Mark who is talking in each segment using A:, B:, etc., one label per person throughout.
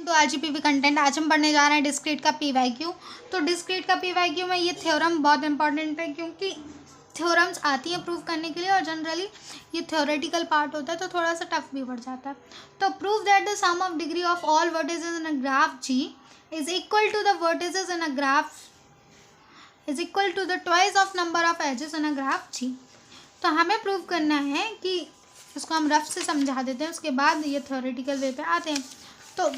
A: तो RGPV content आज हम पढ़ने जा रहे हैं डिस्क्रीट का पीवाईक्यू। तो डिस्क्रीट का पीवाईक्यू में ये थ्योरम बहुत इंपॉर्टेंट है क्योंकि थ्योरम्स आती हैं प्रूव करने के लिए और जनरली ये थ्योरेटिकल पार्ट होता है तो थोड़ा सा टफ भी पड़ जाता है। तो prove that the sum of degree of all vertices in a graph G is equal to the vertices in a graph is equal to the twice of number of edges in a graph G. तो हमें prove करना है कि इसको हम rough से समझा देते हैं, उसके बाद ये थ्योरेटिकल वे पे आते हैं। तो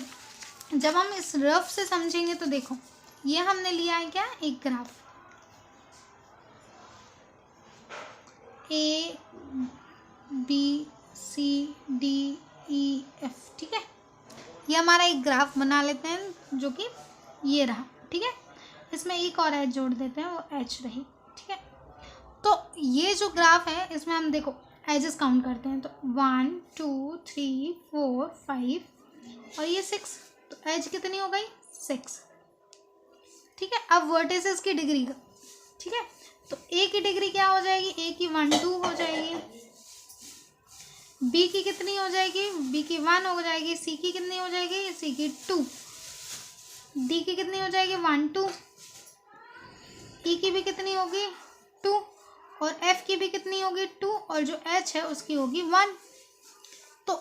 A: जब हम इस रफ से समझेंगे तो देखो ये हमने लिया है क्या, एक graph A B C D E F, ठीक है। ये हमारा एक ग्राफ बना लेते हैं जो कि ये रहा, ठीक है। इसमें एक और एच जोड़ देते हैं, वो एच रही, ठीक है। तो ये जो ग्राफ है इसमें हम देखो एजेस काउंट करते हैं तो 1 2 3 4 5 और ये 6, तो एज कितनी हो गई 6, ठीक है। अब वर्टिसेस की डिग्री का, ठीक है, तो ए की डिग्री क्या हो जाएगी, ए की 1 2 हो जाएगी, बी की कितनी हो जाएगी, बी की 1 हो जाएगी, सी की कितनी हो जाएगी, सी की 2, डी की कितनी हो जाएगी 1 2, ई की भी कितनी होगी 2 और एफ की भी कितनी होगी 2 और जो एच है उसकी होगी 1। तो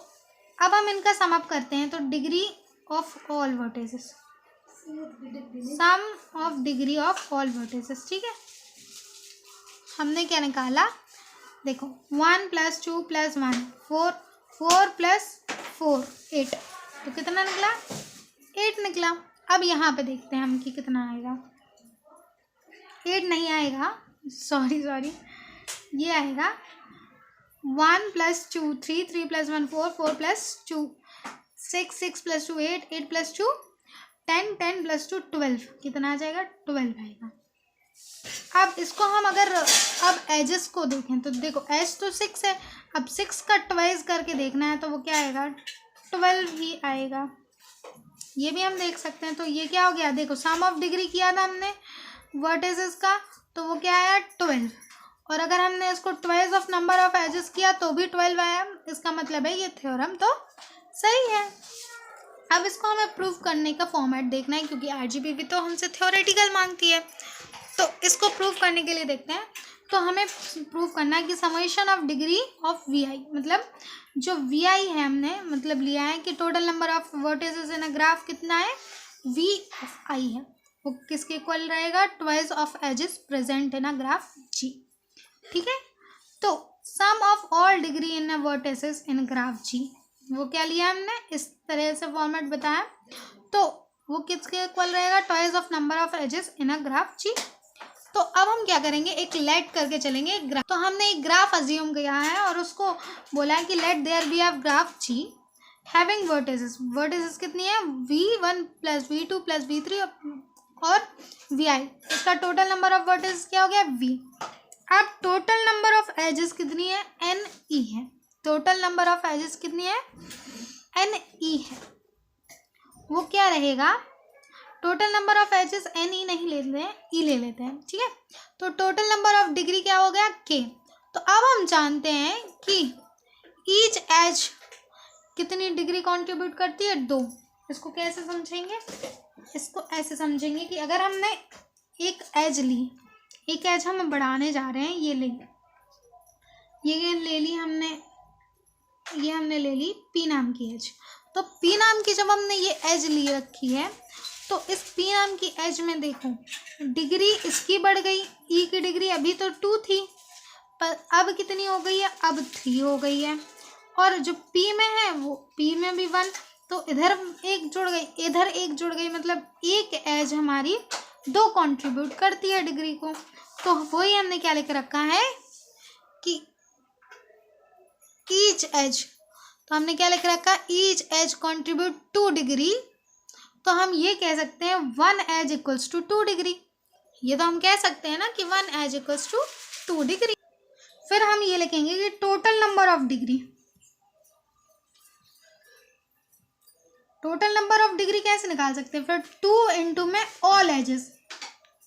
A: अब हम इनका सम अप करते हैं तो degree of all vertices, sum of degree of all vertices, ठीक है। हमने क्या निकाला, देखो 1 + 2 + 1 4 4 + 4 8, तो कितना निकला 8 निकला। अब यहाँ पे देखते हैं हम कि कितना आएगा, 8 नहीं आएगा, सॉरी ये आएगा 1 + 2 3 3 + 1 4 4 + 2 6 6 + 2 8 8 + 2 10 10 + 2 12, कितना आ जाएगा 12 आएगा। अब इसको हम अगर अब एजेस को देखें तो देखो एज तो 6 है, अब 6 का ट्वाइस करके देखना है तो वो क्या आएगा 12 ही आएगा। ये भी हम देख सकते हैं। तो ये क्या हो गया, देखो सम ऑफ डिग्री किया था हमने वर्टिसेस का तो वो क्या आया 12, और अगर हमने इसको twice of number of edges किया तो भी 12 आया। इसका मतलब है ये थ्योरम तो सही है। अब इसको हमें प्रूव करने का फॉर्मेट देखना है क्योंकि आरजीपीवी तो हमसे थ्योरेटिकल मांगती है। तो इसको प्रूव करने के लिए देखते हैं। तो हमें प्रूव करना है कि summation of degree of v i, मतलब जो वी आई है हमने मतलब लिया है कि total number of vertices in a graph कितना है वी ऑफ आई है, वो किसके इक्वल रहेगा twice of edges present in a graph G, ठीक है। तो sum of all degree in a vertices in graph G, वो क्या लिया हमने इस तरह से फॉर्मेट बताया, तो वो किसके इक्वल रहेगा twice of number of edges in a graph G. तो अब हम क्या करेंगे, एक लेट करके चलेंगे एक ग्राफ। तो हमने एक ग्राफ अज्यूम किया है और उसको बोला है कि let there be a graph G having vertices, vertices कितनी है v1 + v2 + v3 और vi, इसका टोटल नंबर ऑफ वर्टिसेस क्या हो गया v। अब टोटल नंबर ऑफ एजेस कितनी है ne है, टोटल नंबर ऑफ एजेस कितनी है ne है, वो क्या रहेगा total number of edges N E नहीं लेते हैं ई ले लेते हैं, ठीक है। तो टोटल नंबर ऑफ डिग्री क्या हो गया के। तो अब हम जानते हैं कि ईच एज कितनी डिग्री कंट्रीब्यूट करती है 2। इसको कैसे समझेंगे, इसको ऐसे समझेंगे कि अगर हमने एक एज ली, एक एज हम बढ़ाने जा रहे हैं, ये ले ली हमने, ये हमने ले ली पी नाम की एज। तो पी नाम की जब हमने ये एज ली रखी है तो इस पी नाम की एज में देखो डिग्री इसकी बढ़ गई, ई की डिग्री अभी तो 2 थी पर अब कितनी हो गई है, अब 3 हो गई है, और जो पी में है वो पी में भी 1, तो इधर एक जुड़ गई इधर एक जुड़ गई, मतलब एक एज हमारी 2 कंट्रीब्यूट करती है डिग्री को। तो वही हमने क्या लिख रखा है कि ईच एज, तो हमने क्या लिख रखा ईच एज कंट्रीब्यूट 2 डिग्री। तो हम ये कह सकते हैं 1 एज इक्वल्स टू 2 डिग्री, ये तो हम कह सकते हैं ना कि 1 एज इक्वल्स टू 2 डिग्री। फिर हम ये लिखेंगे कि total number of degree, total number of degree कैसे निकाल सकते हैं, फिर 2 इंटू में ऑल एजेस,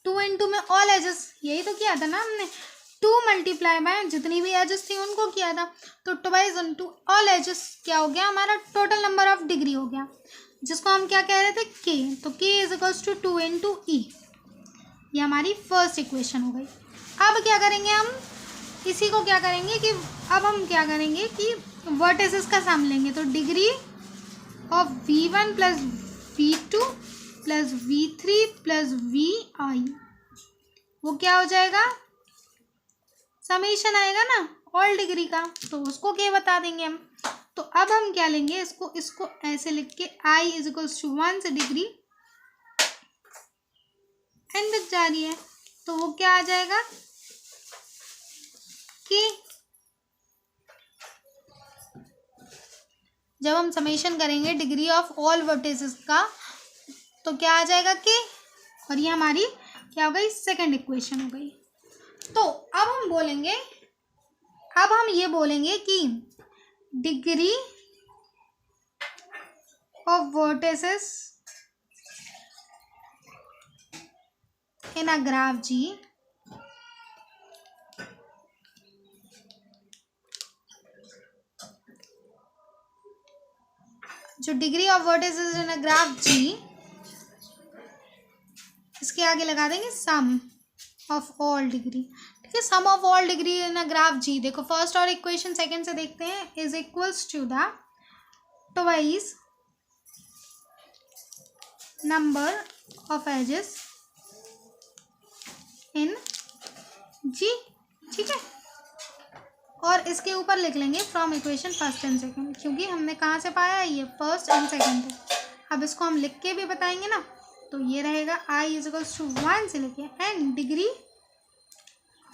A: 2 इंटू में ऑल एजेस, यही तो किया था ना हमने, 2 × जितनी भी एजेस थी उनको किया था, तो ट्वाइस इंटू ऑल एजेस क्या हो गया हमारा टोटल नंबर ऑफ डिग्री हो गया। जिसको हम क्या कह रहे थे, के, तो के इज इक्वल्स टू 2 इंटू ई। ये हमारी फर्स्ट इक्वेशन हो गई। अब क्या करेंगे हम, इसी को क्या करेंगे कि अब हम क्या करेंगे कि वर्टिसेस का सम लेंगे। तो degree of v1 plus v2 plus v3 plus vi, वो क्या हो जाएगा, समेशन आएगा ना ऑल डिग्री का, तो उसको क्या बता देंगे हम। तो अब हम क्या लेंगे, इसको ऐसे लिख के i इज इक्वल्स टू 1 से डिग्री n तक जा रही है, तो वो क्या आ जाएगा कि जब हम समेशन करेंगे डिग्री ऑफ ऑल वर्टिसेस का तो क्या आ जाएगा के, और ये हमारी क्या हो गई, सेकंड इक्वेशन हो गई। तो अब हम बोलेंगे, अब हम ये बोलेंगे कि degree of vertices in a graph G जो degree of vertices in a graph G, इसके आगे लगा देंगे सम ऑफ ऑल डिग्री। ठीक है, sum of all degree in a graph G, देखो फर्स्ट और इक्वेशन सेकंड से देखते हैं, is equals to the twice number of edges in G. ठीक है, और इसके ऊपर लिख लेंगे from equation first and second, क्योंकि हमने कहाँ से पाया, ये फर्स्ट एंड सेकंड थे। अब इसको हम लिख के भी बताएंगे ना, तो ये रहेगा i इज इक्वल्स टू 1 से लेके N degree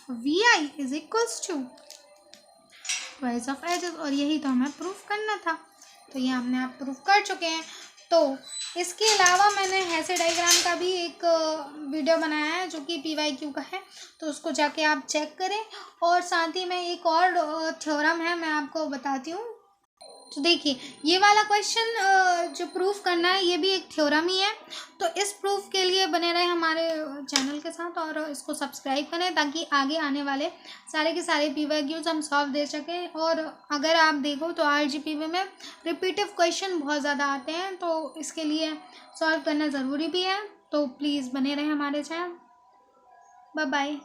A: vi is equals to twice of edges, और यही तो हमें प्रूफ करना था, तो ये हमने आप प्रूफ कर चुके हैं। तो इसके अलावा मैंने ऐसे डायग्राम का भी एक वीडियो बनाया है जो कि PYQ का है, तो उसको जाके आप चेक करें। और साथ ही में एक और थ्योरम है, मैं आपको बताती हूँ। तो देखिए, ये वाला क्वेश्चन जो प्रूफ करना है ये भी एक थ्योरम ही है, तो इस प्रूफ के लिए बने रहे हमारे चैनल के साथ और इसको सब्सक्राइब करें ताकि आगे आने वाले सारे के सारे PYQs हम सॉल्व दे सकें। और अगर आप देखो तो RGPV में रिपीटिव क्वेश्चन बहुत ज़्यादा आते हैं, तो इसके लिए सॉल्व करना ज़रूरी भी है। तो प्लीज़ बने रहें हमारे चैनल। Bye bye.